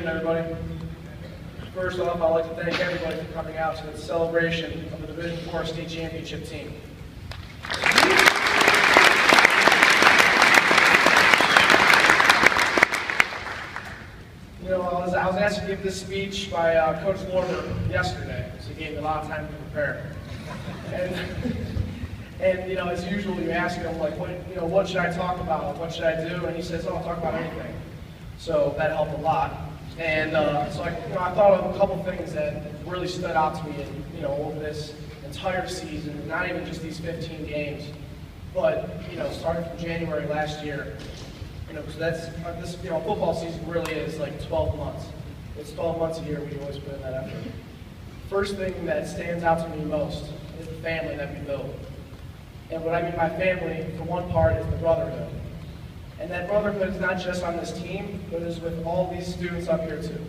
evening, everybody. First off, I'd like to thank everybody for coming out to the celebration of the Division IV state championship team. You know, I was asked to give this speech by Coach Lorber yesterday, so he gave me a lot of time to prepare. And you know, as usual, you ask him like, what should I talk about? What should I do? And he says, "Oh, I'll talk about anything." So that helped a lot. And so I thought of a couple things that really stood out to me, over this entire season, not even just these 15 games, but starting from January last year. Because this football season really is like 12 months. It's 12 months a year. We always put in that effort. First thing that stands out to me most is the family that we build. And what I mean by family, for one part, is the brotherhood. And that brotherhood is not just on this team, but it is with all these students up here too.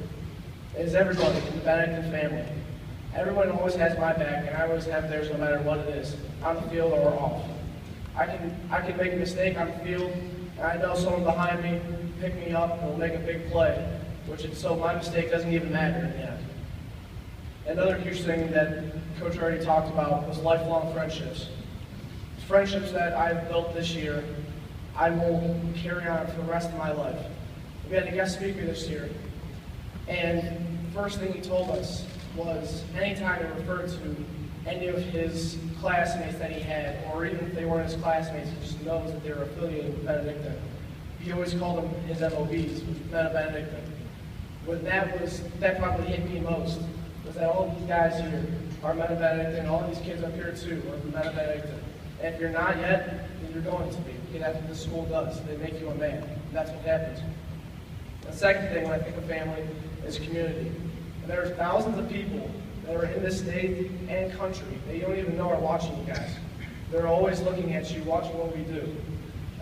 It is everybody in the Benedictine family. Everyone always has my back, and I always have theirs no matter what it is, on the field or off. I can make a mistake on the field, and I know someone behind me pick me up and will make a big play, so my mistake doesn't even matter in the end. Another huge thing that Coach already talked about was lifelong friendships. Friendships that I've built this year, I will carry on for the rest of my life. We had a guest speaker this year, and the first thing he told us was anytime he referred to any of his classmates that he had, or even if they weren't his classmates, he just knows that they were affiliated with Benedictine. He always called them his MOBs, Men of Benedictine. That probably hit me most, was that all of these guys here are Men of Benedictine, all of these kids up here too are Men of Benedictine. And if you're not yet, then you're going to be. Because that's what this school does. They make you a man. And that's what happens. The second thing when I think of family is community. And there are thousands of people that are in this state and country that you don't even know are watching you guys. They're always looking at you, watching what we do.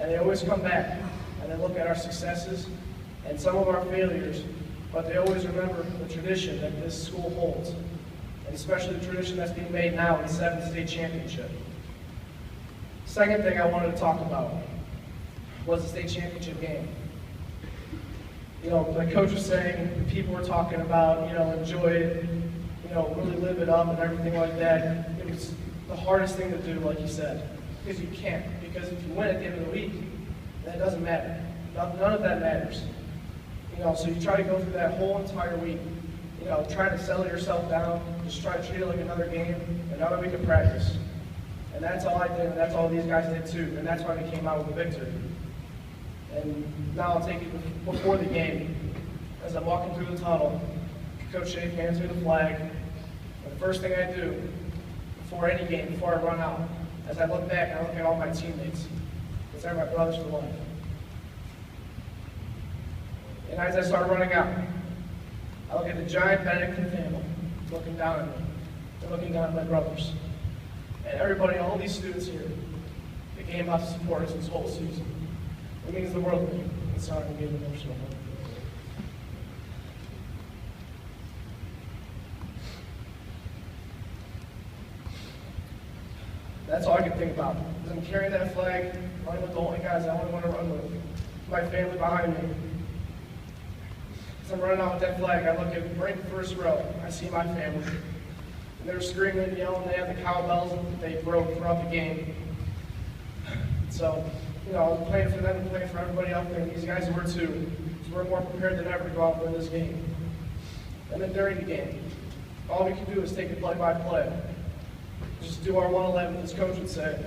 And they always come back and they look at our successes and some of our failures, but they always remember the tradition that this school holds, and especially the tradition that's being made now in the 7th state championship. Second thing I wanted to talk about was the state championship game. Like Coach was saying, people were talking about, enjoy it, really live it up and everything like that. It was the hardest thing to do, like you said, because you can't. Because if you win at the end of the week, that doesn't matter. None of that matters. So you try to go through that whole entire week, try to settle yourself down, just try to treat it like another game, another week of practice. And that's all I did, and that's all these guys did too, and that's why we came out with a victory. And now I'll take you before the game. As I'm walking through the tunnel, Coach shake hands me the flag. And the first thing I do before any game, before I run out, as I look back and I look at all my teammates, because they're my brothers for life. And as I start running out, I look at the giant Benedictine family looking down at me. They're looking down at my brothers. And everybody, all these students here, they came out to support us this whole season. It means the world to me. It's not going to be emotional. That's all I can think about. As I'm carrying that flag, running with the only guys I only want to run with, my family behind me. As I'm running out with that flag, I look at right in the first row. I see my family. And they're screaming, yelling, they have the cowbells that they broke throughout the game. So, I was playing for them and playing for everybody out there, and these guys were too. So we're more prepared than ever to go out and win this game. And then during the game, all we can do is take it play by play. Just do our 111, as Coach would say.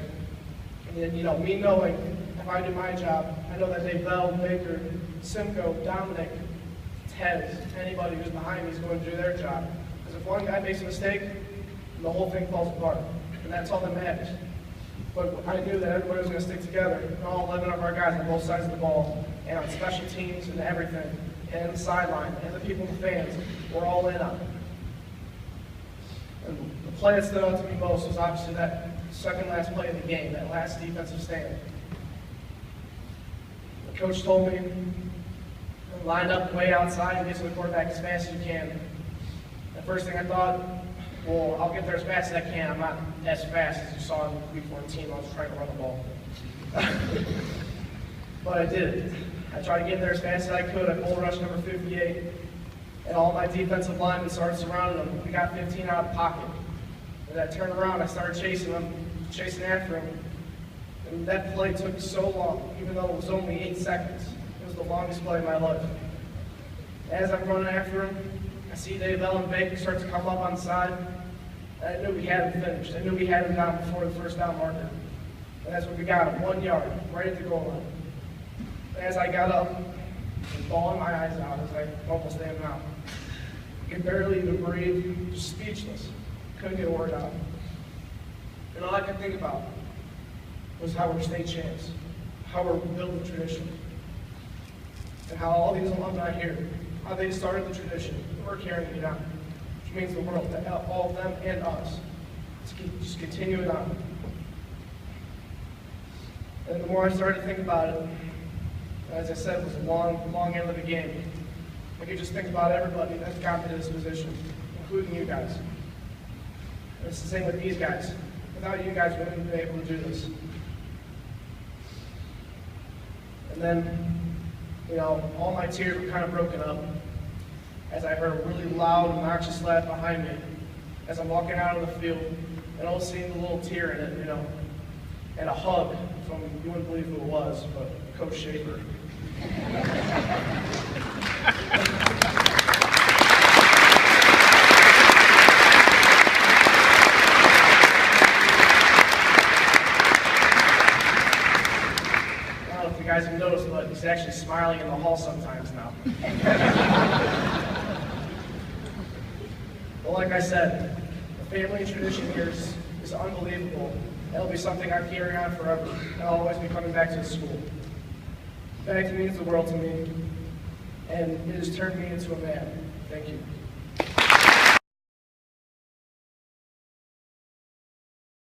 And then, me knowing if I do my job, I know that Bell, Baker, Simcoe, Dominic, Tez, anybody who's behind me is going to do their job. Because if one guy makes a mistake, the whole thing falls apart. And that's all that matters. But I knew that everybody was going to stick together, and all 11 of our guys on both sides of the ball, and on special teams and everything, and the sideline, and the people and the fans, we're all in on it. And the play that stood out to me most was obviously that second last play of the game, that last defensive stand. The coach told me, line up way outside and get to the quarterback as fast as you can. The first thing I thought, well, I'll get there as fast as I can. I'm not as fast as you saw in week 14. I was trying to run the ball. But I did. I tried to get there as fast as I could. I bull rushed number 58. And all my defensive linemen started surrounding him. We got 15 out of the pocket. And I turned around, I started chasing him, chasing after him. And that play took so long, even though it was only 8 seconds. It was the longest play of my life. As I'm running after him, I see Dave Ellen Baker start to come up on the side. And I knew we had him finished. I knew we had him down before the first down marker. And that's when we got him, 1 yard, right at the goal line. And as I got up, I was bawling my eyes out as I almost am now. I could barely even breathe, just speechless. Couldn't get a word out. And all I could think about was how we're state champs, how we're building tradition, and how all these alumni here, how they started the tradition, and we're carrying it on, which means the world to all of them and us. Just continue it on. And the more I started to think about it, as I said, it was a long end of the game. I could just think about everybody that's gotten to this position, including you guys. And it's the same with these guys. Without you guys, we wouldn't be able to do this. And then, all my tears were kind of broken up as I heard a really loud, obnoxious laugh behind me as I'm walking out of the field, and all seeing the little tear in it, and a hug from, you wouldn't believe who it was, but Coach Schaefer. You guys have noticed, but he's actually smiling in the hall sometimes now. But like I said, the family tradition here is unbelievable. It'll be something I carry on forever, and I'll always be coming back to the school. Back means the world to me, and it has turned me into a man. Thank you.